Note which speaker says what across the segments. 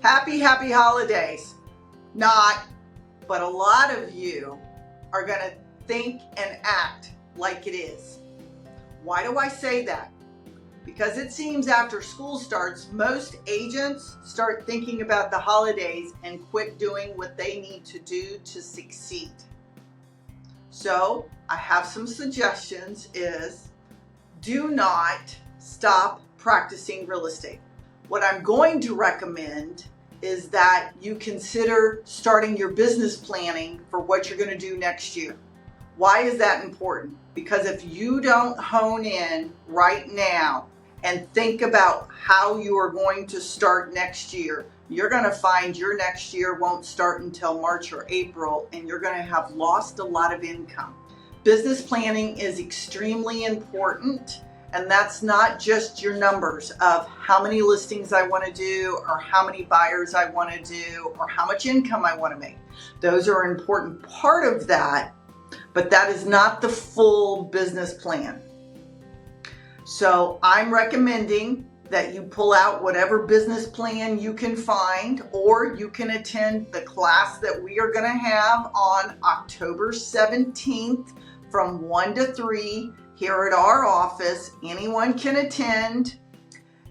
Speaker 1: Happy holidays. Not, but a lot of you are going to think and act like it is. Why do I say that? Because it seems after school starts, most agents start thinking about the holidays and quit doing what they need to do to succeed. So I have some suggestions is do not stop practicing real estate. What I'm going to recommend is that you consider starting your business planning for what you're going to do next year. Why is that important? Because if you don't hone in right now and think about how you are going to start next year, you're going to find your next year won't start until March or April, and you're going to have lost a lot of income. Business planning is extremely important. And that's not just your numbers of how many listings I want to do or how many buyers I want to do or how much income I want to make. Those are an important part of that, but that is not the full business plan. So I'm recommending that you pull out whatever business plan you can find, or you can attend the class that we are going to have on October 17th from 1 to 3. Here at our office. Anyone can attend,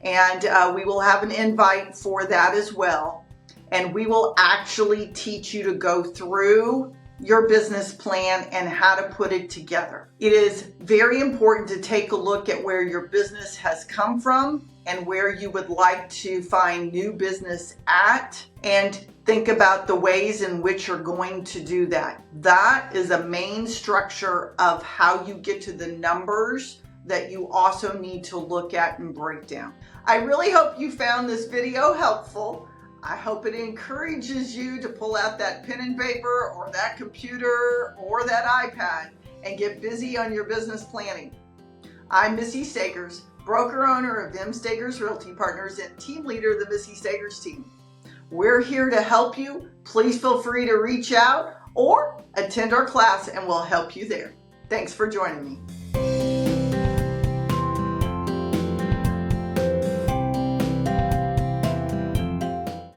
Speaker 1: and we will have an invite for that as well. And we will actually teach you to go through your business plan and how to put it together. It is very important to take a look at where your business has come from and where you would like to find new business at, and think about the ways in which you're going to do that. That is a main structure of how you get to the numbers that you also need to look at and break down. I really hope you found this video helpful. I hope it encourages you to pull out that pen and paper or that computer or that iPad and get busy on your business planning. I'm Missy Stakers, broker owner of M. Stakers Realty Partners and team leader of the Missy Stakers team. We're here to help you. Please feel free to reach out or attend our class and we'll help you there. Thanks for joining me.